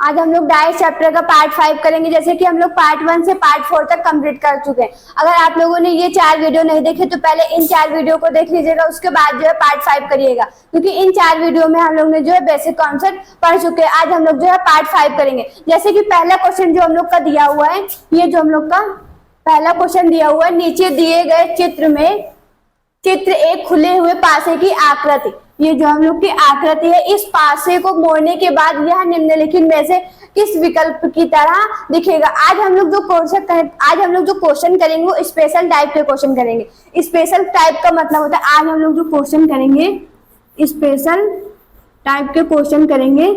आज हम लोग डाइस चैप्टर का पार्ट 5 करेंगे। जैसे कि हम लोग पार्ट 1 से पार्ट 4 तक कंप्लीट कर चुके हैं। अगर आप लोगों ने ये 4 वीडियो नहीं देखे तो पहले इन 4 वीडियो को देख लीजिएगा, उसके बाद जो है पार्ट 5 करिएगा, क्योंकि इन 4 वीडियो में हम लोग ने जो है बेसिक कॉन्सेप्ट पढ़ चुके हैं। आज हम लोग जो है पार्ट 5 करेंगे। जैसे कि पहला क्वेश्चन जो हम लोग का दिया हुआ है, ये जो हम लोग का पहला क्वेश्चन दिया हुआ है, नीचे दिए गए चित्र में चित्र एक खुले हुए पासे की आकृति, ये जो हम लोग की आकृति है, इस पासे को मोड़ने के बाद यह निम्नलिखित में से किस विकल्प की तरह दिखेगा। आज हम लोग जो क्वेश्चन करेंगे वो स्पेशल टाइप के क्वेश्चन करेंगे। स्पेशल टाइप का मतलब होता है, आज हम लोग जो क्वेश्चन करेंगे स्पेशल टाइप के क्वेश्चन करेंगे।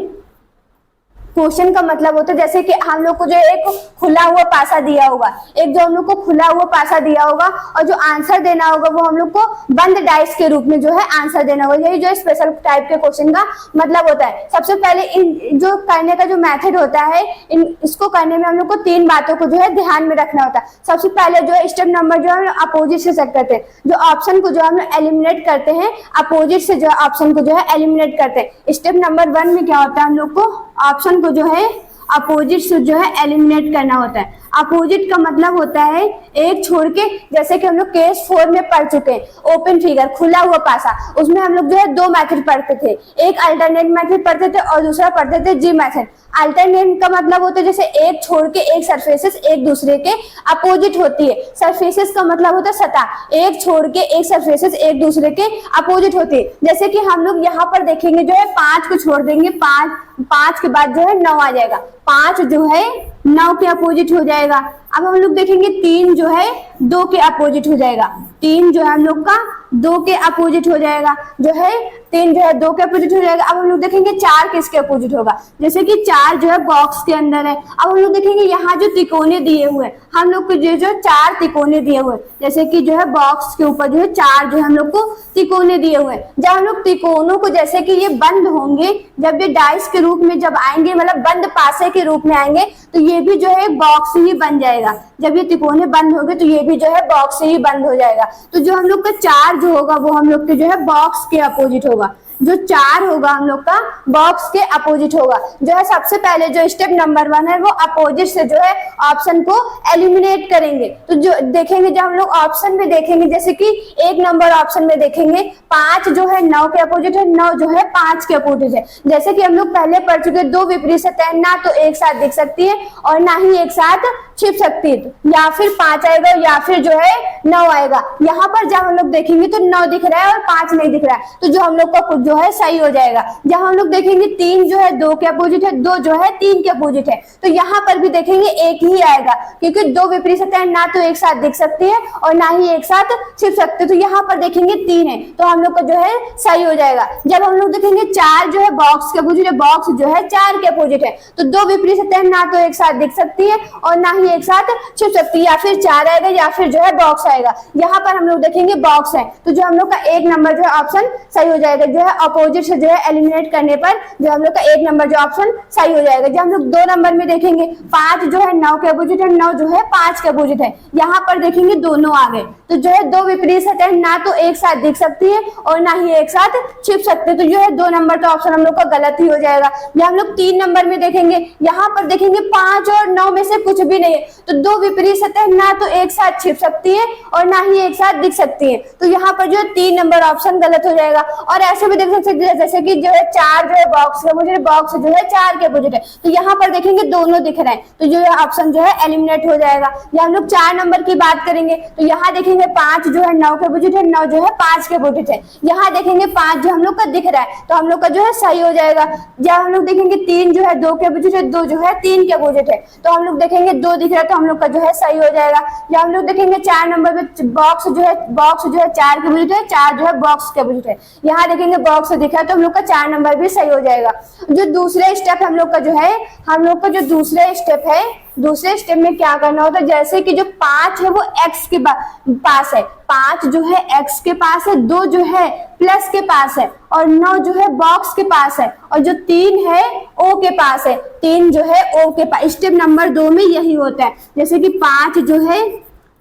क्वेश्चन का मतलब होता है जैसे कि हम लोग को जो एक खुला हुआ पासा दिया होगा, एक जो हम लोग को खुला हुआ पासा दिया होगा और जो आंसर देना होगा वो हम लोग को बंद डाइस के रूप में जो है आंसर देना होगा। यही जो स्पेशल टाइप के क्वेश्चन का मतलब होता है। सबसे पहले इन जो करने का जो मेथड होता है, इसको करने में हम लोग को 3 बातों को जो है ध्यान में रखना होता है। सबसे पहले जो है स्टेप नंबर जो है अपोजिट से सेट करते हैं, जो ऑप्शन को जो हम लोग एलिमिनेट करते हैं, अपोजिट से जो है ऑप्शन को जो है एलिमिनेट करते हैं। स्टेप नंबर 1 में क्या होता है, हम लोग को ऑप्शन को जो है अपोजिट से जो है एलिमिनेट करना होता है। अपोजिट का मतलब होता है एक छोड़ के, जैसे कि हम लोग केस 4 में पढ़ चुके हैं, ओपन फिगर खुला हुआ पासा, उसमें हम लोग जो है 2 मेथड पढ़ते थे, एक अल्टरनेट मेथड पढ़ते थे और दूसरा पढ़ते थे जी मेथड। अल्टरनेट का मतलब होता है जैसे एक छोड़ के एक सरफेसेस एक दूसरे के अपोजिट होती है। सरफेसेस का मतलब होता है सतह, एक छोड़ के एक सरफेसेस एक दूसरे के अपोजिट होती है। जैसे कि हम लोग यहाँ पर देखेंगे जो है 5 को छोड़ देंगे, 5 के बाद जो है 9 आ जाएगा, 5 जो है 9 के अपोजिट हो जाएगा। अब हम लोग देखेंगे 3 जो है 2 के अपोजिट हो जाएगा, 3 जो है हम लोग का 2 के अपोजिट हो जाएगा, जो है 3 जो है 2 के अपोजिट हो जाएगा। अब हम लोग देखेंगे 4 किसके अपोजिट होगा, जैसे कि 4 जो है बॉक्स के अंदर है। अब हम लोग देखेंगे यहाँ जो तिकोने दिए हुए हैं, हम लोग को जो 4 तिकोने दिए हुए हैं, जैसे कि जो है बॉक्स के ऊपर जो है 4 जो है हम लोग को तिकोने दिए हुए हैं। जब हम लोग तिकोनों को जैसे कि ये बंद होंगे, जब ये डाइस के रूप में जब आएंगे, मतलब बंद पासे के रूप में आएंगे, तो ये भी जो है बॉक्स ही बन जाएगा। जब ये तिकोने बंद होंगे तो ये भी जो है बॉक्स ही बंद हो जाएगा। तो जो हम लोग का 4 जो होगा वो हम लोग के जो है बॉक्स के अपोजिट होगा, जो 4 होगा हम लोग का बॉक्स के अपोजिट होगा। जो है सबसे पहले जो स्टेप नंबर 1 है वो अपोजिट से जो है ऑप्शन को एलिमिनेट करेंगे। तो जो देखेंगे, जब हम लोग ऑप्शन में देखेंगे, जैसे कि 1 नंबर ऑप्शन में देखेंगे 5 जो है 9 के अपोजिट है, 9 जो है 5 के अपोजिट है। जैसे कि हम लोग पहले पढ़ चुके, 2 विपरीत सतह ना तो एक साथ दिख सकती है और ना ही एक साथ छिप सकती है, या फिर 5 आएगा या फिर जो है 9 आएगा। यहाँ पर जब हम लोग देखेंगे तो 9 दिख रहा है और 5 नहीं दिख रहा है, तो जो हम लोग का जो है सही हो जाएगा। जब हम लोग देखेंगे 3 जो है 2 के अपोजिट है, 2 जो है 3 के अपोजिट है, तो यहाँ पर भी देखेंगे 1 ही आएगा, क्योंकि 2 विपरीत सतह ना तो एक साथ दिख सकती है और ना ही एक साथ छिप सकते हैं, तो यहाँ पर देखेंगे 3 है, तो हम लोग का जो है सही हो जाएगा। जब हम लोग देखेंगे 4 जो है बॉक्स के अपोजिट है, बॉक्स जो है 4 के अपोजिट है, तो 2 विपरीत सतह ना तो एक साथ दिख सकती है और ना ही एक साथ छिप सकती है, या फिर 4 आएगा या फिर जो है बॉक्स आएगा। यहाँ पर हम लोग देखेंगे बॉक्स है, तो जो हम लोग का 1 नंबर जो है ऑप्शन सही हो जाएगा। जो है अपोजिट से जो है एलिमिनेट करने पर जो हम लोग का 1 नंबर जो ऑप्शन सही हो जाएगा। जब हम लोग 2 नंबर में देखेंगे 5 जो है 9 के अपोजिट है, 9 जो है 5 के अपोजिट है, यहाँ पर देखेंगे दोनों आ गए, तो जो है 2 विपरीत सतह ना तो एक साथ दिख सकती है और ना ही एक साथ छिप सकते, तो जो है 2 नंबर का ऑप्शन हम लोग का गलत ही हो जाएगा। जब हम लोग 3 नंबर में देखेंगे, यहाँ पर देखेंगे 5 और 9 में से कुछ भी नहीं है, तो 2 विपरीत सतह ना तो एक साथ छिप सकती है और ना ही एक साथ दिख सकती है, तो यहाँ पर जो है 3 नंबर ऑप्शन गलत हो जाएगा। और ऐसे भी देख सकते हैं जैसे कि जो है 4 जो है बॉक्स के अपोजिट, बॉक्स जो है 4 के अपोजिट है, तो यहाँ पर देखेंगे दोनों दिख रहे हैं, तो जो है ऑप्शन जो है एलिमिनेट हो जाएगा। जब हम लोग 4 नंबर की बात करेंगे तो यहाँ देखेंगे 5 जो है 9 के अपोजिट है, 9 जो है 5 के अपोजिट है, यहाँ देखेंगे 5 जो हम लोग का दिख रहा है, तो हम लोग का जो है सही हो जाएगा। जब हम लोग देखेंगे 3 जो है 2 के अपोजिट है, 2 जो है 3 के अपोजिट है, तो हम लोग देखेंगे 2 दिख रहा है, तो हम लोग का जो है सही हो जाएगा। जब हम लोग देखेंगे 4 नंबर में बॉक्स जो है 4 के अपोजिट है, 4 जो है बॉक्स के अपोजिट है, यहाँ देखेंगे बॉक्स दिख रहा है, तो हम लोग का 4 नंबर भी सही हो जाएगा। जो दूसरे स्टेप हम लोग का जो है, हम लोग का जो दूसरे स्टेप है, दूसरे स्टेप में क्या करना होता है, जैसे कि जो 5 है वो x के पास है, 5 जो है x के पास है, 2 जो है प्लस के पास है और 9 जो है बॉक्स के पास है, और जो 3 है o के पास है, 3 जो है o के पास। स्टेप नंबर 2 में यही होता है, जैसे कि 5 जो है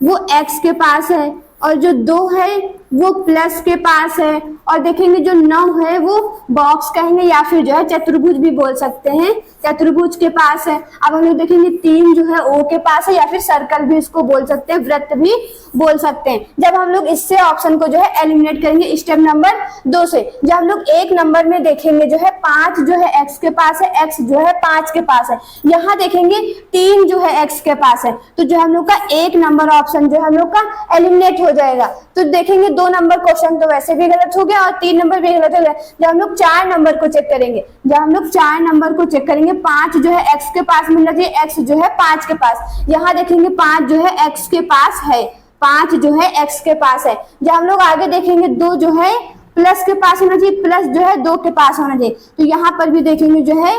वो x के पास है और जो 2 है वो प्लस के पास है, और देखेंगे जो 9 है वो बॉक्स कहेंगे या फिर जो है चतुर्भुज भी बोल सकते हैं, चतुर्भुज के पास है। अब हम लोग देखेंगे 3 जो है ओ के पास है, या फिर सर्कल भी इसको बोल सकते हैं, वृत्त भी बोल सकते हैं। जब हम लोग इससे ऑप्शन को जो है एलिमिनेट करेंगे स्टेप नंबर 2 से, जब हम लोग एक नंबर में देखेंगे जो है 5 जो है एक्स के पास है, एक्स जो है 5 के पास है, यहाँ देखेंगे 3 जो है एक्स के पास है, तो जो हम लोग का एक नंबर ऑप्शन जो हम लोग का एलिमिनेट हो जाएगा। तो देखेंगे 2 नंबर क्वेश्चन तो वैसे भी गलत हो गया और 3 नंबर भी गलत हो गया। जब हम लोग 4 नंबर को चेक करेंगे, जब हम लोग 4 नंबर को चेक करेंगे, 5 जो है एक्स के पास मिलना चाहिए, एक्स जो है 5 के पास, यहाँ देखेंगे 5 जो है एक्स के पास है, 5 जो है एक्स के पास है। जब हम लोग आगे देखेंगे 2 जो है प्लस के पास होना चाहिए, प्लस जो है 2 के पास होना चाहिए, तो यहाँ पर भी देखेंगे जो है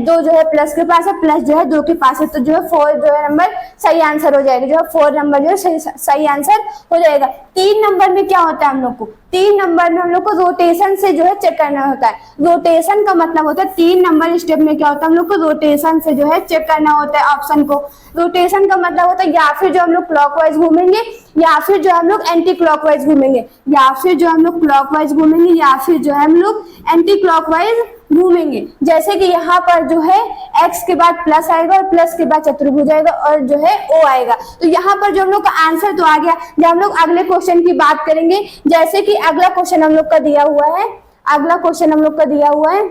2 जो है प्लस के पास है, प्लस जो है 2 के पास है, तो जो है 4 जो है नंबर सही आंसर हो जाएगा, जो है 4 नंबर जो है सही आंसर हो जाएगा। 3 नंबर में क्या होता है हम लोग को, 3 नंबर में हम लोग को रोटेशन से जो है चेक करना होता है। रोटेशन का मतलब होता है 3 नंबर स्टेप में क्या होता है हम लोग को रोटेशन से जो है चेक करना होता है ऑप्शन को। रोटेशन का मतलब होता है या फिर जो हम लोग क्लॉकवाइज घूमेंगे, या फिर जो हम लोग एंटी क्लॉकवाइज घूमेंगे, या फिर जो हम लोग क्लॉकवाइज घूमेंगे, या फिर जो है हम लोग एंटी क्लॉकवाइज घूमेंगे। जैसे कि यहाँ पर जो है x के बाद प्लस आएगा और प्लस के बाद चतुर्भुज आएगा और जो है o आएगा, तो यहाँ पर जो हम लोग का आंसर तो आ गया। जब हम लोग अगले क्वेश्चन की बात करेंगे, जैसे कि अगला क्वेश्चन हम लोग का दिया हुआ है, अगला क्वेश्चन हम लोग का दिया हुआ है,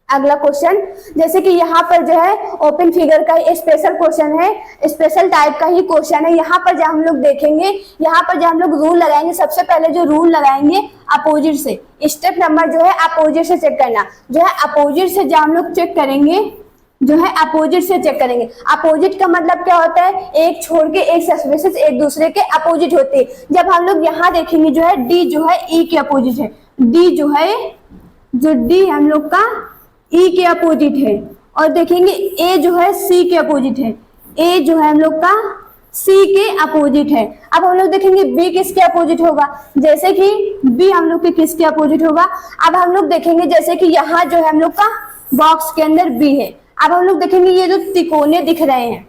अगला क्वेश्चन जैसे कि यहाँ पर जो है ओपन फिगर का ही स्पेशल क्वेश्चन है, स्पेशल टाइप का ही क्वेश्चन है। यहाँ पर जब हम लोग देखेंगे, यहाँ पर जब हम लोग रूल लगाएंगे, सबसे पहले जो रूल लगाएंगे अपोजिट से, स्टेप नंबर जो है अपोजिट से चेक करना, जो है अपोजिट से जब हम लोग चेक करेंगे, जो है अपोजिट से चेक करेंगे। अपोजिट का मतलब क्या होता है, एक छोड़ के एक सस्पेसिस एक दूसरे के अपोजिट होते हैं। जब हम लोग यहाँ देखेंगे जो है डी जो है ई के अपोजिट है, डी जो है जो डी हम लोग का ई के अपोजिट है, और देखेंगे ए जो है सी के अपोजिट है, ए जो है हम लोग का सी के अपोजिट है। अब हम लोग देखेंगे बी किसके अपोजिट होगा, जैसे कि बी हम लोग के किसके अपोजिट होगा। अब हम लोग देखेंगे जैसे कि यहाँ जो है हम लोग का बॉक्स के अंदर बी है। अब हम लोग देखेंगे ये जो तिकोने दिख रहे हैं,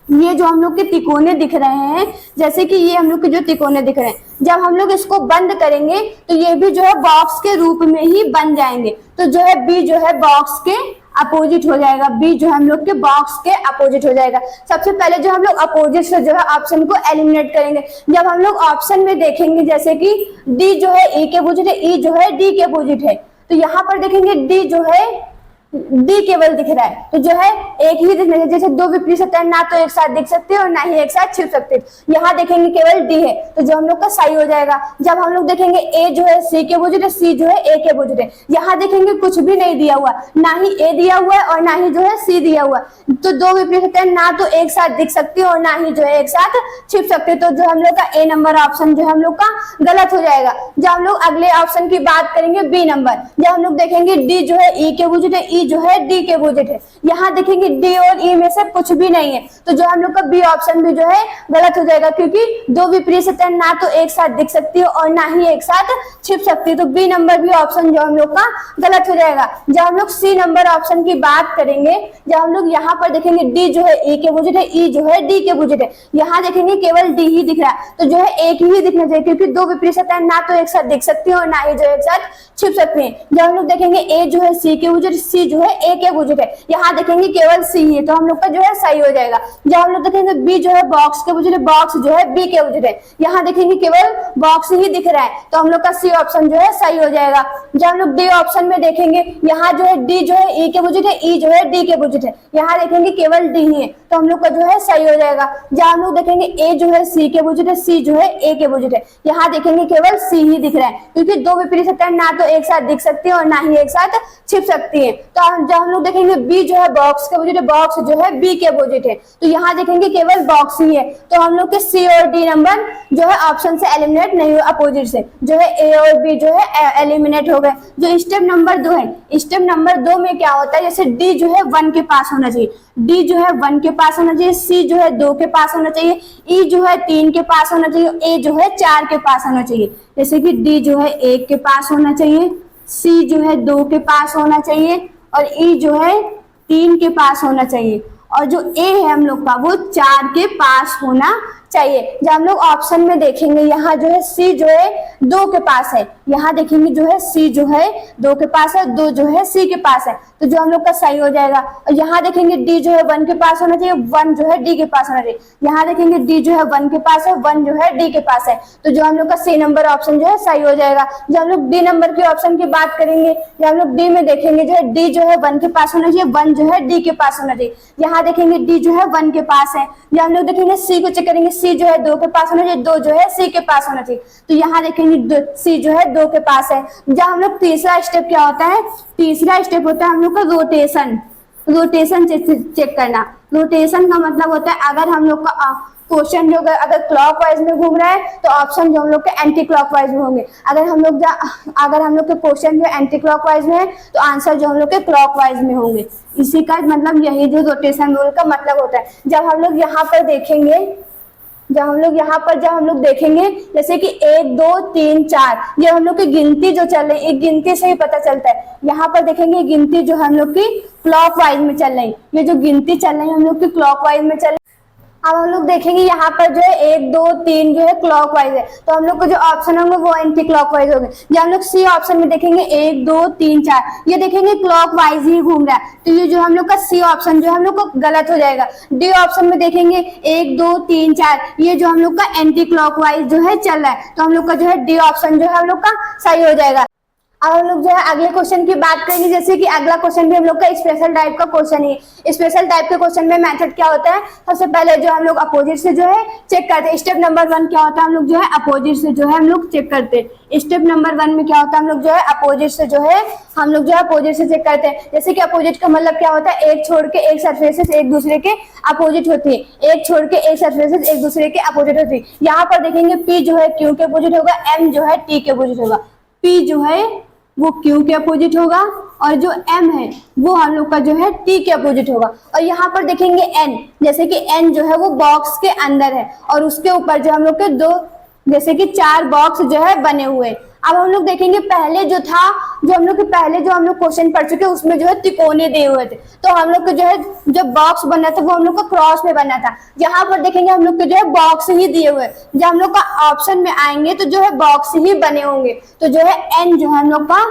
ये जो हम लोग के तिकोने दिख रहे हैं, जैसे कि ये हम लोग के जो तिकोने दिख रहे हैं, जब हम लोग इसको बंद करेंगे तो ये भी जो है बॉक्स के रूप में ही बन जाएंगे, तो जो है बी जो है बॉक्स के अपोजिट हो जाएगा, बी जो हम लोग के बॉक्स के अपोजिट हो जाएगा। सबसे पहले जो हम लोग अपोजिट से जो है ऑप्शन को एलिमिनेट करेंगे। जब हम लोग ऑप्शन में देखेंगे जैसे कि डी जो है ई के अपोजिट है, ई जो है डी के अपोजिट है, तो यहाँ पर देखेंगे डी जो है डी केवल दिख रहा है, तो जो है एक ही दिखना चाहिए। जैसे 2 विपरीत सतह ना तो एक साथ दिख सकते और ना ही एक साथ छिप सकते, यहाँ देखेंगे केवल डी है, तो जो हम लोग का सही हो जाएगा। जब हम लोग देखेंगे ए जो है सी के अपोजिट है, सी जो है ए के अपोजिट है, यहाँ देखेंगे कुछ भी नहीं दिया हुआ, ना ही ए दिया हुआ है और ना ही जो है सी दिया हुआ, तो 2 विपरीत सतह ना तो एक साथ दिख सकती और ना ही जो है एक साथ छिप सकते, तो जो हम लोग का ए नंबर ऑप्शन जो हम लोग का गलत हो जाएगा। जब हम लोग अगले ऑप्शन की बात करेंगे बी नंबर, जब हम लोग देखेंगे डी जो है ई के अपोजिट है, ई जो है डी के अपोजिट है, यहाँ देखेंगे डी और ई में से कुछ भी नहीं है, तो जो हम लोग का बी ऑप्शन भी जो है गलत हो जाएगा, क्योंकि 2 विपरीत सतह ना तो एक साथ दिख सकती है और ना ही एक साथ छिप सकती है, तो बी नंबर भी ऑप्शन जो हम लोग का गलत हो जाएगा। जब हम लोग सी नंबर ऑप्शन की बात करेंगे, जब हम लोग यहाँ पर देखेंगे डी जो है ई के अपोजिट है, ई जो है डी के अपोजिट है, यहाँ देखेंगे केवल डी ही दिख रहा है, तो जो है एक ही दिखना चाहिए, क्योंकि 2 विपरीत सतह ना तो एक साथ दिख सकती है और ना ही जो एक साथ छिप सकती है। जब हम लोग देखेंगे ए जो है सी के अपोजिट, सी जो है ए के अपोजिट है, यहाँ देखेंगे केवल सी ही है, तो हम लोग का जो है सही हो जाएगा। जब हम लोग देखेंगे बी जो है बॉक्स के अपोजिट है, बॉक्स जो है बी के अपोजिट है, यहाँ देखेंगे केवल बॉक्स ही दिख रहा है, तो हम लोग का सी ऑप्शन जो है सही हो जाएगा। जब हम लोग डी ऑप्शन में देखेंगे, यहाँ जो है डी जो है ई के अपोजिट है, ई जो है डी के अपोजिट है, यहाँ देखेंगे केवल डी ही है, तो हम लोग का जो है सही हो जाएगा। जब हम लोग देखेंगे ए जो है सी के अपोजिट है, सी जो है ए के अपोजिट है, यहाँ देखेंगे केवल सी ही दिख रहा है, क्योंकि 2 विपरीत सतह ना तो एक साथ दिख सकती है और ना ही एक साथ छिप सकती है। तो जब हम लोग देखेंगे बी जो है बॉक्स के अपोजिट है, बॉक्स जो है बी के अपोजिट है, तो यहाँ देखेंगे केवल बॉक्स ही है, तो हम लोग के सी और डी नंबर जो है ऑप्शन से एलिमिनेट नहीं हुए, अपोजिट से जो है ए और बी जो है एलिमिनेट हो गए। जो स्टेप नंबर 2 है, स्टेप नंबर 2 में क्या होता है, जैसे डी जो है 1 के पास होना चाहिए, डी जो है 1 के पास होना चाहिए, सी जो है 2 के पास होना चाहिए, ई जो है 3 के पास होना चाहिए, ए जो है 4 के पास होना चाहिए। जैसे कि डी जो है 1 के पास होना चाहिए, सी जो है 2 के पास होना चाहिए और ई जो है 3 के पास होना चाहिए, और जो ए है हम लोग का वो 4 के पास होना चाहिए। जब हम लोग ऑप्शन में देखेंगे यहाँ जो है सी जो है 2 के पास है, यहाँ देखेंगे जो है सी जो है 2 के पास है, 2 जो है सी के पास है, तो जो हम लोग का सही हो जाएगा। और यहाँ देखेंगे डी जो है 1 के पास होना चाहिए, 1 जो है डी के पास होना चाहिए। यहाँ देखेंगे डी जो है 1 के पास है, 1 जो है डी के पास है, तो जो हम लोग का सी नंबर ऑप्शन जो है सही हो जाएगा। जब हम लोग डी नंबर के ऑप्शन की बात करेंगे, जब हम लोग डी में देखेंगे जो है डी जो है 1 के पास होना चाहिए, 1 जो है डी के पास होना चाहिए। यहाँ देखेंगे डी जो है 1 के पास है। जब हम लोग देखेंगे सी को चेक करेंगे, सी जो है 2 के पास होना चाहिए, 2 जो है सी के पास होना चाहिए, तो यहाँ देखेंगे सी जो है 2 के पास है। जब हम लोग तीसरा स्टेप क्या होता है, तीसरा स्टेप होता है हम लोग का रोटेशन। रोटेशन चेक करना। रोटेशन का मतलब होता है अगर हम लोग का क्वेश्चन जो अगर क्लॉकवाइज में घूम रहा है तो ऑप्शन जो हम लोग के एंटी क्लॉकवाइज में होंगे। अगर हम लोग के क्वेश्चन जो एंटी क्लॉकवाइज में है तो आंसर जो हम लोग के क्लॉकवाइज में होंगे। इसी का मतलब यही जो रोटेशन रूल का मतलब होता है। जब हम लोग यहाँ पर देखेंगे जैसे कि 1 2 3 4 ये हम लोग की गिनती जो चल रही है, एक गिनती से ही पता चलता है। यहाँ पर देखेंगे गिनती जो हम लोग की क्लॉकवाइज में चल रही है, ये जो गिनती चल रही है हम लोग की क्लॉकवाइज में चल रही है। अब हम लोग देखेंगे यहाँ पर जो है 1 2 3 जो है क्लॉकवाइज है, तो हम लोग को जो ऑप्शन होंगे वो एंटी क्लॉकवाइज होंगे। जब हम लोग सी ऑप्शन में देखेंगे 1 2 3 4 ये देखेंगे क्लॉकवाइज ही घूम रहा है, तो ये जो हम लोग का सी ऑप्शन जो है हम लोग को गलत हो जाएगा। डी ऑप्शन में देखेंगे 1 2 3 4 ये जो हम लोग का एंटी क्लॉकवाइज जो है चल रहा है, तो हम लोग का जो है डी ऑप्शन जो है हम लोग का सही हो जाएगा। अब हम लोग जो है अगले क्वेश्चन की बात करेंगे, जैसे कि अगला क्वेश्चन भी हम लोग का स्पेशल टाइप का क्वेश्चन है। स्पेशल टाइप के क्वेश्चन में मेथड क्या होता है, सबसे पहले जो हम लोग अपोजिट से जो है चेक करते हैं। स्टेप नंबर 1 क्या होता है, हम लोग जो है अपोजिट से जो है हम लोग चेक करते हैं। स्टेप नंबर 1 में क्या होता है, हम लोग जो है अपोजिट से जो है अपोजिट से चेक करते हैं। जैसे कि अपोजिट का मतलब क्या होता है, एक छोड़ के एक सरफेसेस एक दूसरे के अपोजिट होती है, एक छोड़ के एक सरफेसेस एक दूसरे के अपोजिट होती है। यहाँ पर देखेंगे पी जो है क्यू के अपोजिट होगा, एम जो है टी के अपोजिट होगा। पी जो है वो क्यू के अपोजिट होगा और जो एम है वो हम लोग का जो है टी के अपोजिट होगा। और यहाँ पर देखेंगे एन, जैसे कि एन जो है वो बॉक्स के अंदर है और उसके ऊपर जो हम लोग के जैसे कि 4 बॉक्स जो है बने हुए। अब हम लोग देखेंगे पहले जो हम लोग क्वेश्चन पढ़ चुके उसमें जो है तिकोने दिए हुए थे, तो हम लोग को जो है जो बॉक्स बना था वो हम लोग का क्रॉस में बना था। यहाँ पर देखेंगे हम लोग के जो है बॉक्स ही दिए हुए, जब हम लोग का ऑप्शन में आएंगे तो जो है बॉक्स ही बने होंगे, तो जो है एन जो है हम लोग का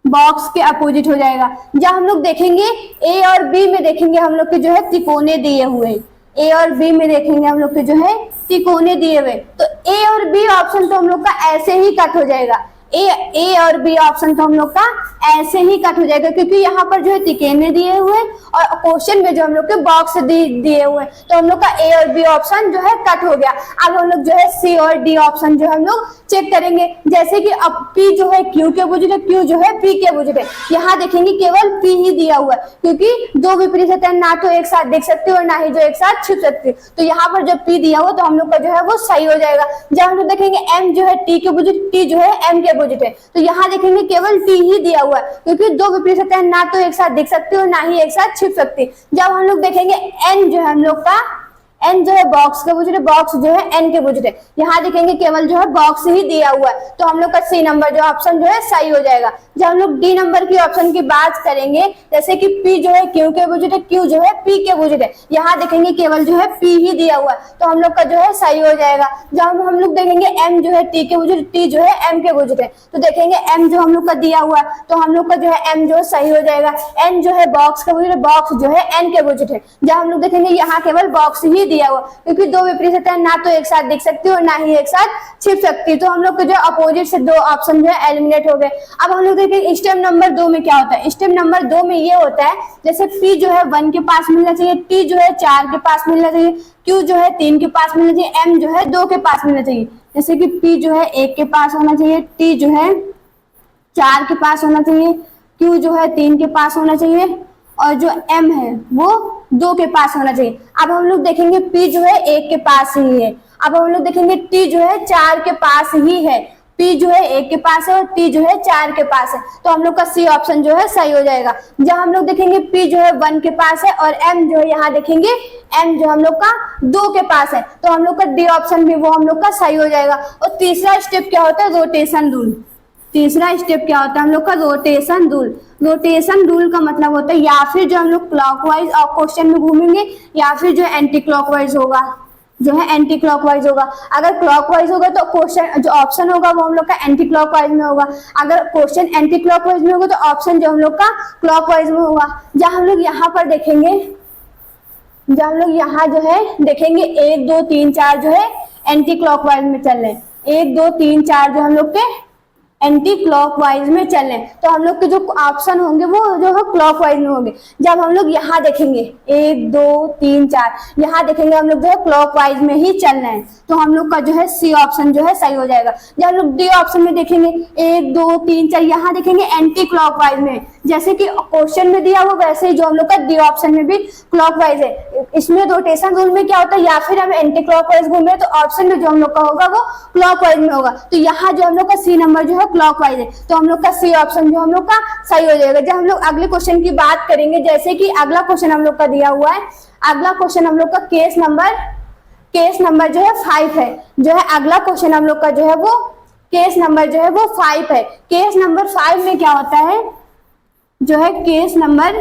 बॉक्स के अपोजिट हो जाएगा। जब हम लोग देखेंगे ए और बी में देखेंगे हम लोग के जो है तिकोने दिए हुए, ए और बी में देखेंगे हम लोग के जो है तिकोने दिए हुए, तो ए और बी ऑप्शन तो हम लोग का ऐसे ही कट हो जाएगा। ए और बी ऑप्शन तो हम लोग का ऐसे ही कट हो जाएगा, क्योंकि यहाँ पर जो है तिकोने दिए हुए और क्वेश्चन में जो हम लोग के बॉक्स दिए हुए, तो हम लोग का ए और बी ऑप्शन जो है कट हो गया। अब हम लोग जो है सी और डी ऑप्शन जो हम लोग चेक करेंगे, जैसे कि अब पी जो है क्यू के अपोजिट है, क्यू जो है पी के अपोजिट है। यहाँ देखेंगे केवल पी ही दिया हुआ है, क्योंकि दो विपरीत सतह ना तो एक साथ देख सकते हो और ना ही जो एक साथ छिप सकते हो, तो यहाँ पर जब पी दिया हुआ तो हम लोग का जो है वो सही हो जाएगा। जब हम लोग देखेंगे एम जो है टी के अपोजिट, टी जो है एम के अपोजिट है, तो यहाँ देखेंगे केवल टी ही दिया हुआ है, क्योंकि दो विपरीत सतह ना तो एक साथ दिख सकती हो ना ही एक साथ छिप सकती। जब हम लोग देखेंगे एन जो है हम लोग का एन जो है बॉक्स के अपोजिट है, बॉक्स जो है एन के अपोजिट है, यहाँ देखेंगे केवल जो है बॉक्स ही दिया हुआ है, तो हम लोग का सी नंबर जो ऑप्शन जो है सही हो जाएगा। जब हम लोग डी नंबर की ऑप्शन की बात करेंगे, जैसे कि पी जो है क्यू के अपोजिट है, क्यू जो है पी के अपोजिट है, यहाँ देखेंगे केवल जो है पी ही दिया हुआ है, तो हम लोग का जो है सही हो जाएगा। जब हम लोग देखेंगे एम जो है टी के अपोजिट, टी जो है एम के अपोजिट है, तो देखेंगे एम जो हम लोग का दिया हुआ है, तो हम लोग का जो है एम जो है सही हो जाएगा। एन जो है बॉक्स के अपोजिट, बॉक्स जो है एन के अपोजिट है, जब हम लोग देखेंगे यहाँ केवल बॉक्स ही दिया हुआ, क्योंकि दो विपरीत सतह ना तो एक साथ दिख सकती हो ना ही एक साथ छिप सकती, तो हम लोग के जो अपोजिट से दो ऑप्शन जो है एलिमिनेट हो गए। अब हम लोग देखेंगे स्टेप नंबर 2 में क्या होता है। स्टेप नंबर 2 में ये होता है, जैसे पी जो है 1 के पास मिलना चाहिए, टी जो है 4 के पास मिलना चाहिए, क्यू जो है 3 के पास मिलना चाहिए, एम जो है 2 के पास मिलना चाहिए। जैसे कि पी जो है 1 के पास होना चाहिए, टी जो है 4 के पास होना चाहिए, क्यू जो है 3 के पास होना चाहिए और जो एम है वो 2 के पास होना चाहिए। अब हम लोग देखेंगे पी जो है 1 के पास ही है। अब हम लोग देखेंगे टी जो है 4 के पास ही है, पी जो है 1 के पास है और टी जो है 4 के पास है, तो हम लोग का सी ऑप्शन जो है सही हो जाएगा। जब हम लोग देखेंगे पी जो है 1 के पास है और एम जो है यहाँ देखेंगे एम जो हम लोग का 2 के पास है, तो हम लोग का डी ऑप्शन भी वो हम लोग का सही हो जाएगा। और तीसरा स्टेप क्या होता है, रोटेशन रूल। तीसरा स्टेप क्या होता है हम लोग का, रोटेशन रूल। रोटेशन रूल का मतलब होता है या फिर जो हम लोग क्लॉकवाइज और क्वेश्चन में घूमेंगे या फिर जो एंटी क्लॉकवाइज होगा, जो है एंटी क्लॉकवाइज होगा। अगर क्लॉकवाइज होगा तो क्वेश्चन जो ऑप्शन होगा वो हम लोग का एंटी क्लॉकवाइज में होगा। अगर क्वेश्चन एंटी क्लॉकवाइज में होगा तो ऑप्शन जो हम लोग का क्लॉकवाइज में होगा। जब हम लोग यहाँ पर देखेंगे, जब हम लोग यहाँ जो है देखेंगे 1 2 3 4 जो है एंटी क्लॉकवाइज में चल रहे हैं, 1 2 3 4 जो हम लोग के एंटी क्लॉकवाइज में चल रहे हैं, तो हम लोग के जो ऑप्शन होंगे वो जो है क्लॉकवाइज में होंगे। जब हम लोग यहाँ देखेंगे 1 2 3 4 यहाँ देखेंगे हम लोग जो है क्लॉकवाइज में ही चल रहे हैं, तो हम लोग का जो है सी ऑप्शन जो है सही हो जाएगा। जब हम लोग डी ऑप्शन में देखेंगे 1 2 3 4 यहाँ देखेंगे एंटी क्लॉकवाइज में, जैसे कि क्वेश्चन में दिया हुआ वैसे ही जो हम लोग का डी ऑप्शन में भी क्लॉकवाइज है। इसमें रोटेशन रूल में क्या होता है, या फिर हम एंटी क्लॉकवाइज घूम रहे हैं तो ऑप्शन में जो हम लोग का होगा वो क्लॉकवाइज में होगा, तो यहाँ जो हम लोग का सी नंबर जो है क्लॉकवाइज है, तो हम लोग का सी ऑप्शन जो हम लोग का सही हो जाएगा। जब हम लोग अगले क्वेश्चन की बात करेंगे, जैसे कि अगला क्वेश्चन हम लोग का दिया हुआ है, अगला क्वेश्चन हम लोग का केस नंबर जो है 5 है, जो है अगला क्वेश्चन हम लोग का जो है वो केस नंबर जो है वो 5 है। केस नंबर 5 में क्या होता है, जो है केस नंबर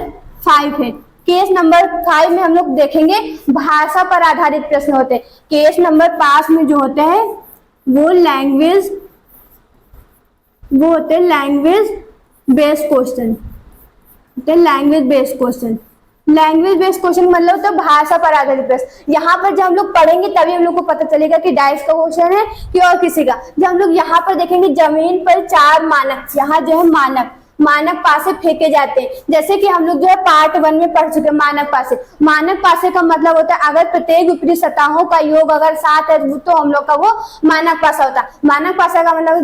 5 है। केस नंबर 5 में हम लोग देखेंगे भाषा पर आधारित प्रश्न होते हैं। केस नंबर 5 में जो होते हैं वो होते हैं language based question, language based question. Language based question मतलब होता है भाषा पर आधारित प्रश्न। यहाँ पर जब हम लोग पढ़ेंगे तभी हम लोग को पता चलेगा कि डाइस का क्वेश्चन है कि और किसी का। जब हम लोग यहाँ पर देखेंगे जमीन पर 4 मानक, यहाँ जो है मानक पासे फेंके जाते हैं, जैसे कि हम लोग जो है पार्ट 1 में पढ़ चुके हैं। मानक पासे का मतलब होता है अगर प्रत्येक विपरीत सतहों का योग अगर 7 है तो हम लोग का वो मानक पासा होता है। मानक पासा का मतलब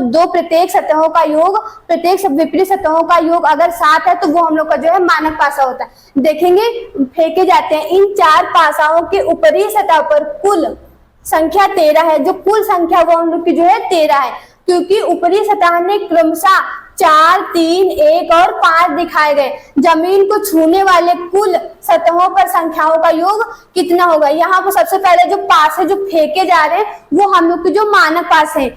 दो प्रत्येक सतहों का योग, प्रत्येक विपरीत सतहों का योग अगर 7 है तो वो हम लोग का जो है मानक पासा होता है। देखेंगे फेंके जाते हैं, इन 4 पासाओं के ऊपरी सतह पर कुल संख्या 13 है, जो कुल संख्या वो हम लोग की जो है 13 है, क्योंकि ऊपरी सतह ने क्रमशः 4 3 1 और 5 दिखाए गए। जमीन को छूने वाले कुल सतहों पर संख्याओं का योग कितना होगा। यहाँ पर सबसे पहले जो पास है जो फेंके जा रहे हैं वो हम लोग के जो मानक पास है,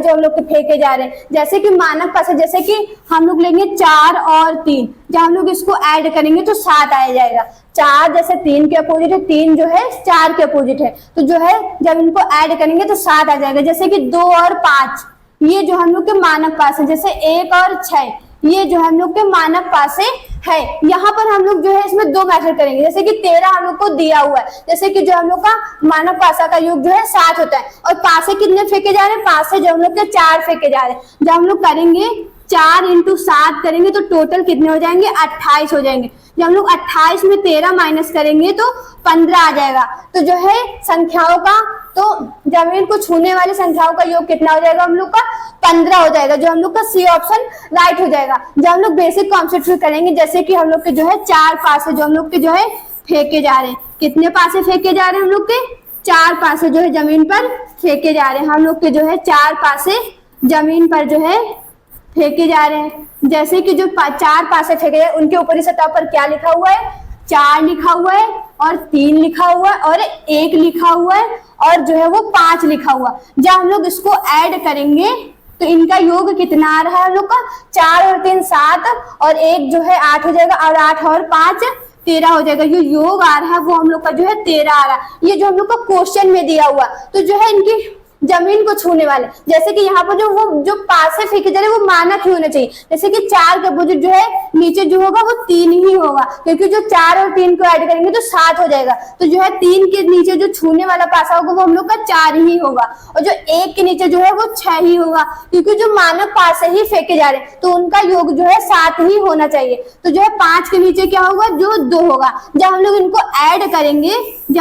जो हम लोग के फेंके जा रहे हैं, जैसे कि मानक पास है, जैसे कि हम लोग लेंगे 4 और 3, जब हम लोग इसको ऐड करेंगे तो 7 आ जाएगा। 4 जैसे 3 के अपोजिट है, 3 जो है 4 के अपोजिट है, तो जो है जब इनको ऐड करेंगे तो 7 आ जाएगा। जैसे कि 2 और 5 ये जो हम लोग के मानक पास है, जैसे 1 और 6 ये जो हम लोग के मानक पासे है। यहाँ पर हम लोग जो है इसमें 2 मेथड करेंगे, जैसे कि 13 हम लोग को दिया हुआ है, जैसे कि जो हम लोग का मानक पासा का योग जो है 7 होता है, और पासे कितने फेंके जा रहे हैं, पासे जो हम लोग के 4 फेंके जा रहे हैं। जब हम लोग करेंगे 4 × 7 करेंगे तो टोटल कितने हो जाएंगे, 28 हो जाएंगे। जब हम लोग 28 में 13 माइनस करेंगे तो 15 आ जाएगा। तो जो है संख्याओं का, तो जमीन को छूने वाली संख्याओं का योग कितना हो जाएगा, हम लोग का 15 हो जाएगा, जो हम लोग का सी ऑप्शन राइट हो जाएगा। जब हम लोग बेसिक कॉन्सेप्ट करेंगे, जैसे कि हम लोग के जो है 4 पासे जो हम लोग के जो है फेंके जा रहे हैं, कितने पासे फेंके जा रहे हैं हम लोग के, 4 पासे जो है जमीन पर फेंके जा रहे हैं। हम लोग के जो है 4 पासे जमीन पर जो है फेंके जा रहे हैं। जैसे कि जो 4 पासे फेंके जाए उनके ऊपरी सतह पर क्या लिखा हुआ है, 4 लिखा हुआ है और 3 लिखा हुआ है और 1 लिखा हुआ है और जो है वो 5 लिखा हुआ। जब हम लोग इसको ऐड करेंगे तो इनका योग कितना आ रहा है हम लोग का, 4 और 3 7 और 1 जो है 8 हो जाएगा, और 8 और 5 13 हो जाएगा। जो योग आ रहा है वो हम लोग का जो है 13 आ रहा है। ये जो हम लोग का क्वेश्चन में दिया हुआ, तो जो है इनकी जमीन को छूने वाले, जैसे कि यहाँ पर जो पासे फेंके जा रहे हैं वो मानक ही होना चाहिए। जैसे कि 4 के अपोजिट जो है नीचे जो होगा वो 3 ही होगा, क्योंकि जो 4 और 3 को ऐड करेंगे तो 7 हो जाएगा। तो जो है 3 के नीचे जो छूने वाला पासा होगा वो हम लोग का 4 ही होगा, और जो 1 के नीचे जो है वो 6 ही होगा, क्योंकि जो मानक पासे ही फेंके जा रहे हैं तो उनका योग जो है 7 ही होना चाहिए। तो जो है 5 के नीचे क्या होगा, जो 2 होगा। जब हम लोग इनको ऐड करेंगे, जब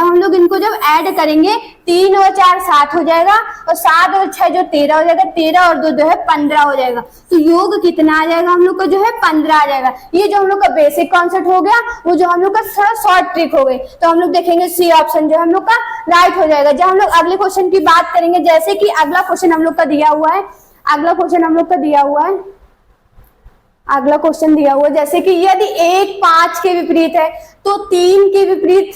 ऐड करेंगे 3 और 4 7 हो जाएगा, और 7 और 6 जो 13 हो जाएगा, 13 और 2 जो है 15 हो जाएगा। तो योग कितना आ जाएगा हम लोग का जो है 15 आ जाएगा। ये जो हम लोग का बेसिक कॉन्सेप्ट हो गया, वो जो हम लोग का थोड़ा शॉर्ट ट्रिक हो गई, तो हम लोग देखेंगे सी ऑप्शन जो हम लोग का राइट हो जाएगा। जब हम लोग अगले क्वेश्चन की बात करेंगे, जैसे कि अगला क्वेश्चन हम लोग का दिया हुआ है, अगला क्वेश्चन दिया हुआ है, जैसे कि यदि 1 5 के विपरीत है तो 3 के विपरीत,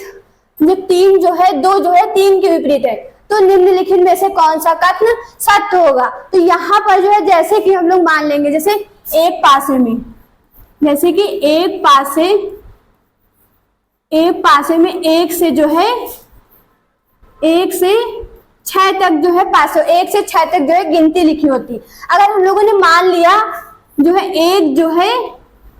जो 3 जो है 2 जो है 3 के विपरीत है, तो निम्नलिखित में से कौन सा कथन सत्य होगा। तो यहाँ पर जो है जैसे कि हम लोग मान लेंगे, जैसे एक पासे में, जैसे कि एक पासे में 1 से जो है 1 से 6 तक जो है 500, 1 से 6 तक जो है गिनती लिखी होती। अगर हम लोगों ने मान लिया जो है 1 जो है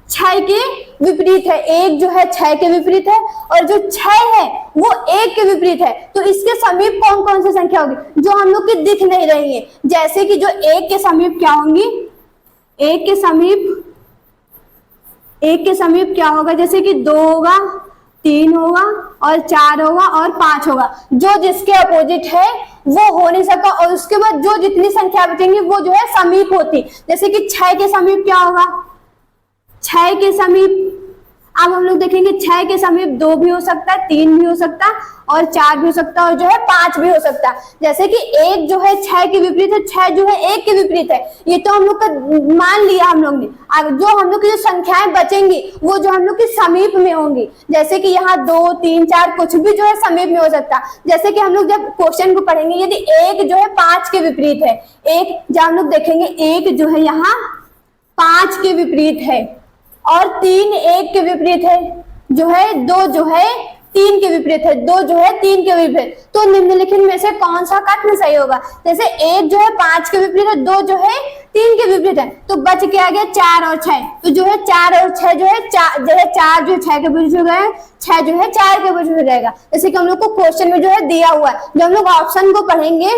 6 के विपरीत है, 1 जो है 6 के विपरीत है और जो 6 है वो 1 के विपरीत है, तो इसके समीप कौन कौन सी संख्या होगी जो हम लोग की दिख नहीं रही है। जैसे कि जो 1 के समीप क्या होंगी, 1 के समीप क्या होगा, जैसे कि 2 होगा, 3 होगा और 4 होगा और 5 होगा। जो जिसके अपोजिट है वो हो नहीं सकता और उसके बाद जो जितनी संख्या बचेंगी वो जो है समीप होती। जैसे कि 6 के समीप क्या होगा, 6 के समीप, अब हम लोग देखेंगे 6 के समीप 2 भी हो सकता है, 3 भी हो सकता है और 4 भी हो सकता है और जो है 5 भी हो सकता है। जैसे कि 1 जो है 6 के विपरीत है, 6 जो है 1 के विपरीत है, ये तो हम लोग का मान लिया हम लोग ने। अब जो हम लोग की जो संख्याएं बचेंगी वो जो हम लोग की समीप में होंगी। जैसे कि यहाँ 2, 3, 4 कुछ भी जो है समीप में हो सकता है। जैसे कि हम लोग जब क्वेश्चन को पढ़ेंगे, यदि 1 जो है 5 के विपरीत है, 1 जब हम लोग देखेंगे 1 जो है यहाँ 5 के विपरीत है और 3 1 के विपरीत है, जो है 2 जो है 3 के विपरीत है, 2 जो है 3 के विपरीत, तो निम्नलिखित में से कौन सा कथन सही होगा। जैसे 1 जो है 5 के विपरीत है, 2 जो है 3 के विपरीत है, तो बच के आ गया 4 और 6, तो जो है 4 और 6 जो है 4 जो है 6 के विपरीत हो गए, 6 जो है 4 के विपरीत हो जाएगा। जैसे कि हम लोग को क्वेश्चन में जो है दिया हुआ है, जब हम लोग ऑप्शन को पढ़ेंगे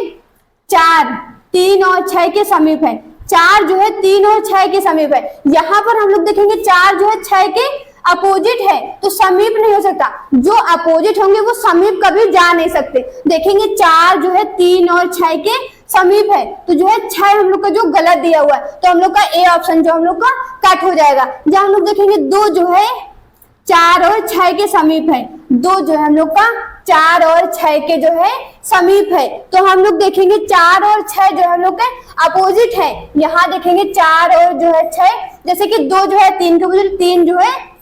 4 3 और 6 के समीप है, 4 जो है 3 और 6 के समीप है। यहाँ पर हम लोग देखेंगे 4 जो है 6 के अपोजिट है, तो समीप नहीं हो सकता। जो अपोजिट होंगे वो समीप कभी जा नहीं सकते। देखेंगे 4 जो है 3 और 6 के समीप है, तो जो है 6 हम लोग का जो गलत दिया हुआ है, तो हम लोग का ए ऑप्शन जो हम लोग का कट हो जाएगा। जब हम लोग देखेंगे 2 जो है 4 और 6 के समीप है, 2 जो है हम लोग का 4 और 6 के जो है समीप है, तो हम लोग देखेंगे 4 और 6 जो हम लोग के अपोजिट है। यहाँ देखेंगे 4 और जो है 6, जैसे कि 2 जो है 3 के अपोजिट, 3 जो है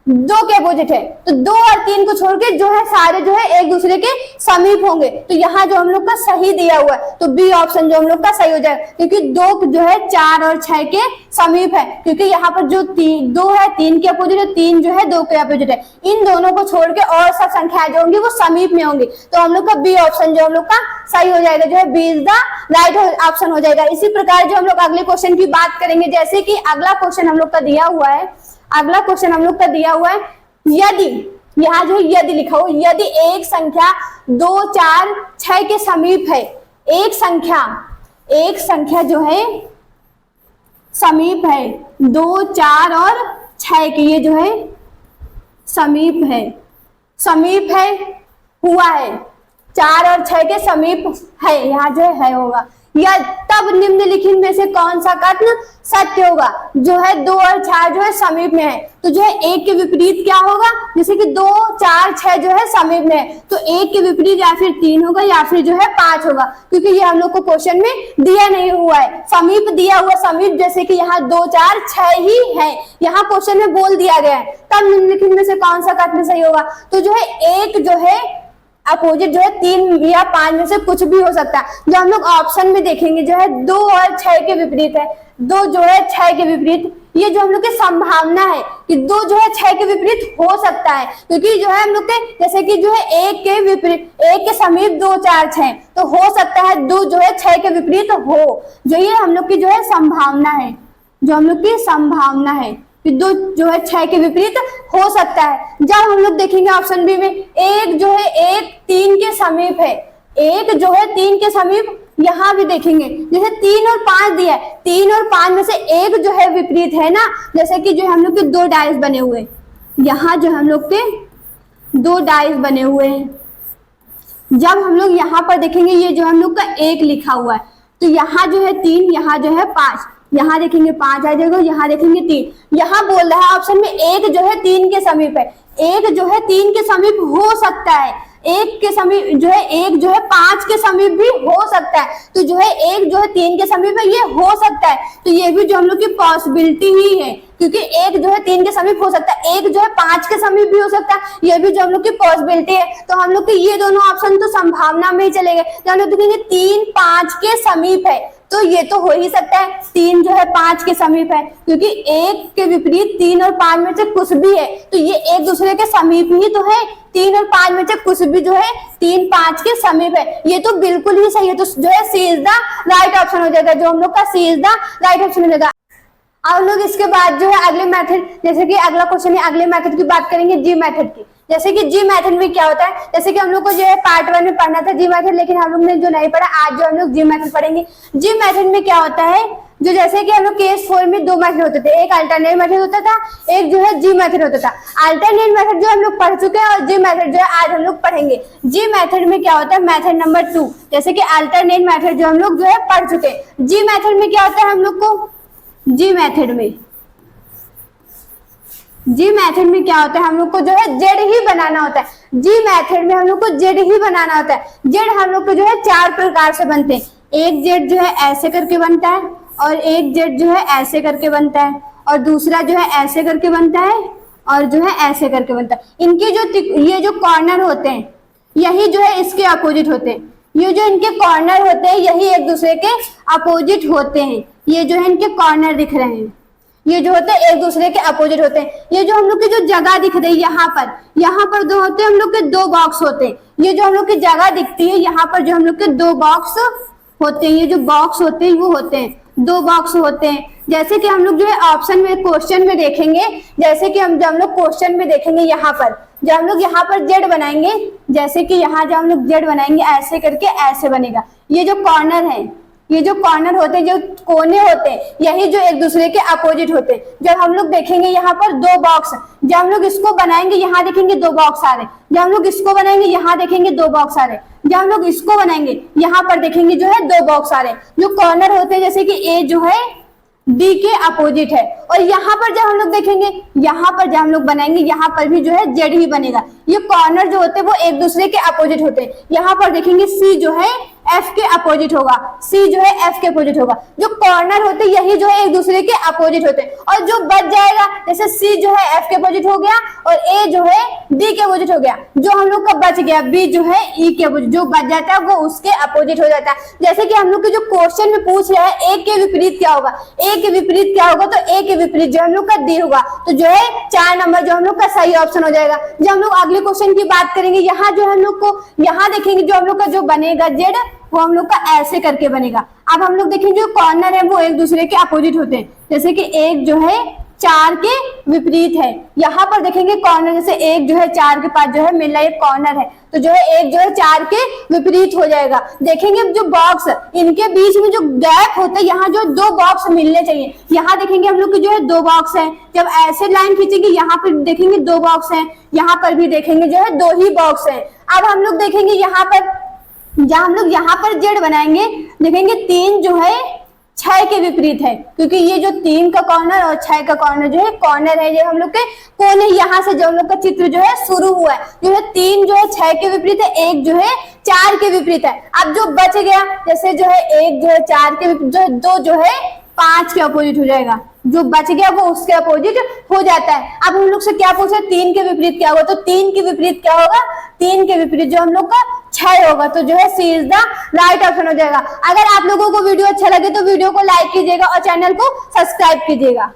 2 के अपोजिट है, तो 2 और 3 को छोड़ के जो है सारे जो है एक दूसरे के समीप होंगे। तो यहाँ जो हम लोग का सही दिया हुआ है, तो बी ऑप्शन जो हम लोग का सही हो जाएगा, क्योंकि 2 जो है 4 और 6 के समीप है, क्योंकि यहाँ पर जो 2 है 3 के अपोजिट है, 3 जो है 2 के अपोजिट है, इन दोनों को छोड़ के और सब संख्याएं जो होंगी वो समीप में होंगी। तो हम लोग का बी ऑप्शन जो हम लोग का सही हो जाएगा, जो है B is the right option हो जाएगा। इसी प्रकार जो हम लोग अगले क्वेश्चन की बात करेंगे, जैसे कि अगला क्वेश्चन हम लोग का दिया हुआ है, अगला क्वेश्चन हम लोग का दिया हुआ है, यदि यहाँ जो यदि लिखा हो, यदि एक संख्या 2 4 6 के समीप है, एक संख्या जो है समीप है 2 4 और 6 के, ये जो है समीप है हुआ है, 4 और 6 के समीप है, यहाँ जो है होगा, या तब निम्नलिखित में से कौन सा कथन सत्य होगा। जो है 2 और 4 जो है समीप में है, तो जो है 1 के विपरीत क्या होगा, जैसे कि 2 4 6 जो है समीप में है, तो 1 के विपरीत या फिर 3 होगा या फिर जो है 5 होगा, क्योंकि ये हम लोग को क्वेश्चन में दिया नहीं हुआ है। समीप दिया हुआ, समीप जैसे कि यहाँ 2 4 6 ही है, यहाँ क्वेश्चन में बोल दिया गया है, तब निम्नलिखित में से कौन सा कथन सही होगा। तो जो है 1 जो है अपोजिट जो है 3 या 5 में से कुछ भी हो सकता है। जो हम लोग ऑप्शन में देखेंगे जो है 2 और 6 के विपरीत है, 2 जो है 6 के विपरीत, ये जो हम लोग की संभावना है कि 2 जो है 6 के विपरीत हो सकता है, क्योंकि जो है हम लोग के जैसे कि जो है 1 के विपरीत, 1 के समीप 2 4 6, तो हो सकता है 2 जो है 6 के विपरीत हो, जो ये हम लोग की जो है संभावना है, जो हम लोग की संभावना है कि 2 जो है 6 के विपरीत हो सकता है। जब हम लोग देखेंगे ऑप्शन बी में 1 जो है 1 3 के समीप है, 1 जो है 3 के समीप, यहाँ भी देखेंगे जैसे 3 और 5 दिया है, 3 और 5 में से 1 जो है विपरीत है ना, जैसे कि जो हम लोग के 2 डाइस बने हुए, यहाँ जो हम लोग के 2 डाइस बने हुए हैं, जब हम लोग यहाँ पर देखेंगे ये जो हम लोग का 1 लिखा हुआ है, तो यहाँ जो है 3, यहाँ जो है 5, यहाँ देखेंगे 5 आ जाएगा, यहाँ देखेंगे 3, यहाँ बोल रहा है ऑप्शन में 1 जो है 3 के समीप है, 1 जो है 3 के समीप हो सकता है, 1 के समीप जो है 1 जो है 5 के समीप भी हो सकता है, तो जो है 1 जो है 3 के समीप है, ये हो सकता है, तो ये भी जो हम लोग की पॉसिबिलिटी ही है, क्योंकि 1 जो है 3 के समीप हो सकता है, 1 जो है 5 के समीप भी हो सकता है, ये भी जो हम लोग की पॉसिबिलिटी है। तो हम लोग के ये दोनों ऑप्शन तो संभावना में ही चले गए। हम लोग देखेंगे 3 5 के समीप है, तो ये तो हो ही सकता है 3 जो है 5 के समीप है, क्योंकि 1 के विपरीत 3 और 5 में से कुछ भी है तो ये एक दूसरे के समीप ही तो है। 3 और 5 में से कुछ भी जो है 3 5 के समीप है, ये तो बिल्कुल ही सही है। तो जो है सी इज द राइट ऑप्शन हो जाएगा, जो हम लोग का सी इज द राइट ऑप्शन हो जाएगा। अब लोग इसके बाद जो है अगले मेथड, जैसे कि अगला क्वेश्चन है, अगले मेथड की बात करेंगे जी मेथड की। जैसे कि जी मेथड में क्या होता है, जैसे कि हम लोग को जो है पार्ट 1 में पढ़ना था जी मेथड, लेकिन हम लोग ने जो नहीं पढ़ा, आज जो हम लोग जी मेथड पढ़ेंगे। जी मेथड में क्या होता है, जो जैसे कि हम लोग केस 4 में 2 मेथड होते थे, एक अल्टरनेट मेथड होता था, एक जो है जी मेथड होता था। अल्टरनेट मेथड जो हम लोग पढ़ चुके हैं और जी मेथड जो है आज हम लोग पढ़ेंगे। जी मेथड में क्या होता है, मेथड नंबर 2, जैसे कि अल्टरनेट मेथड जो हम लोग जो है पढ़ चुके हैं। जी मेथड में क्या होता है, हम लोग को जी मेथड में क्या होता है, हम लोग को जो है जेड ही बनाना होता है। जी मेथड में हम लोग को जेड ही बनाना होता है। जेड हम लोग को जो है 4 प्रकार से बनते हैं। एक जेड जो है ऐसे करके बनता है, और एक जेड जो है ऐसे करके बनता है, और दूसरा जो है ऐसे करके बनता है, और जो है ऐसे करके बनता है। इनके जो ये जो कॉर्नर होते हैं यही जो है इसके अपोजिट होते हैं। ये जो इनके कॉर्नर होते हैं यही एक दूसरे के अपोजिट होते हैं। ये जो है इनके कॉर्नर दिख रहे हैं, ये जो होते हैं एक दूसरे के अपोजिट होते हैं। ये जो हम लोग की जो जगह दिख रही है यहाँ पर दो होते हैं, हम लोग के 2 बॉक्स होते हैं। ये जो हम लोग की जगह दिखती है यहाँ पर जो हम लोग के 2 बॉक्स होते हैं, ये जो बॉक्स होते हैं वो होते हैं 2 बॉक्स होते हैं। जैसे कि हम लोग जो है ऑप्शन में क्वेश्चन में देखेंगे, जैसे कि जब हम लोग क्वेश्चन में देखेंगे यहाँ पर जब हम लोग यहाँ पर जेड बनाएंगे, जैसे कि यहाँ जब हम लोग जेड बनाएंगे ऐसे करके ऐसे बनेगा। ये जो कॉर्नर है, ये जो कॉर्नर होते हैं, जो कोने होते हैं, यही जो एक दूसरे के अपोजिट होते हैं। जब हम लोग देखेंगे यहाँ पर 2 बॉक्स, जब हम लोग इसको बनाएंगे यहाँ देखेंगे 2 बॉक्स आ रहे, जब हम लोग इसको बनाएंगे यहाँ देखेंगे 2 बॉक्स आ रहे, जब हम लोग इसको बनाएंगे यहाँ पर देखेंगे जो है 2 बॉक्स आ रहे। जो कॉर्नर होते हैं जैसे कि ए जो है डी के अपोजिट है, और यहाँ पर जब हम लोग देखेंगे, यहाँ पर जब हम लोग बनाएंगे यहाँ पर भी जो है जेड ही बनेगा। ये कॉर्नर जो होते हैं वो एक दूसरे के अपोजिट होते हैं। यहाँ पर देखेंगे सी जो है एफ के अपोजिट होगा, सी जो है एफ के अपोजिट होगा। जो कॉर्नर होते हैं यही जो है एक दूसरे के अपोजिट होते हैं। और जो बच जाएगा, जैसे सी जो है एफ के अपोजिट हो गया और ए जो है डी के अपोजिट हो गया, जो हम लोग का बच गया बी जो है ई के अपोजिट, जो बच जाता है वो उसके अपोजिट हो जाता है। जैसे कि हम लोग के जो क्वेश्चन में पूछ रहा है ए के विपरीत क्या होगा, ए के विपरीत क्या होगा, तो ए के विपरीत जो हम लोग का डी होगा, तो जो है 4 नंबर जो हम लोग का सही ऑप्शन हो जाएगा। जब हम लोग अगले क्वेश्चन की बात करेंगे, यहाँ जो हम लोग को यहाँ देखेंगे जो हम लोग का जो बनेगा जेड वो हम लोग का ऐसे करके बनेगा। अब हम लोग देखेंगे जो कॉर्नर है वो एक दूसरे के अपोजिट होते हैं। जैसे कि एक जो है 4 के विपरीत है, यहाँ पर देखेंगे कॉर्नर, जैसे एक जो है 4 के पास जो है मिल रहा है, एक कॉर्नर है, तो जो है एक जो है 4 के विपरीत हो जाएगा। देखेंगे जो बॉक्स इनके बीच में जो गैप होता है, यहाँ जो 2 बॉक्स मिलने चाहिए, यहाँ देखेंगे हम लोग की जो है 2 बॉक्स है। जब ऐसे लाइन खींचेंगे यहाँ पर देखेंगे 2 बॉक्स है, यहाँ पर भी देखेंगे जो है 2 ही बॉक्स है। अब हम लोग देखेंगे यहाँ पर जब हम लोग यहाँ पर जेड बनाएंगे, देखेंगे 3 जो है 6 के विपरीत है, क्योंकि ये जो 3 का कॉर्नर और 6 का कॉर्नर जो है कॉर्नर है, ये हम लोग के कोने, यहाँ से जो हम लोग का चित्र जो है शुरू हुआ है, जो है 3 जो है 6 के विपरीत है, 1 जो है 4 के विपरीत है। अब जो बच गया, जैसे जो है 1 जो है 4 के विपरीत, जो है 2 जो है 5 के अपोजिट हो जाएगा, जो बच गया वो उसके अपोजिट हो जाता है। अब हम लोग से क्या पूछा, 3 के विपरीत क्या होगा, तो 3 के विपरीत क्या होगा, 3 के विपरीत जो हम लोग का 6 होगा, तो जो है सी इज द राइट ऑप्शन हो जाएगा। अगर आप लोगों को वीडियो अच्छा लगे तो वीडियो को लाइक कीजिएगा और चैनल को सब्सक्राइब कीजिएगा।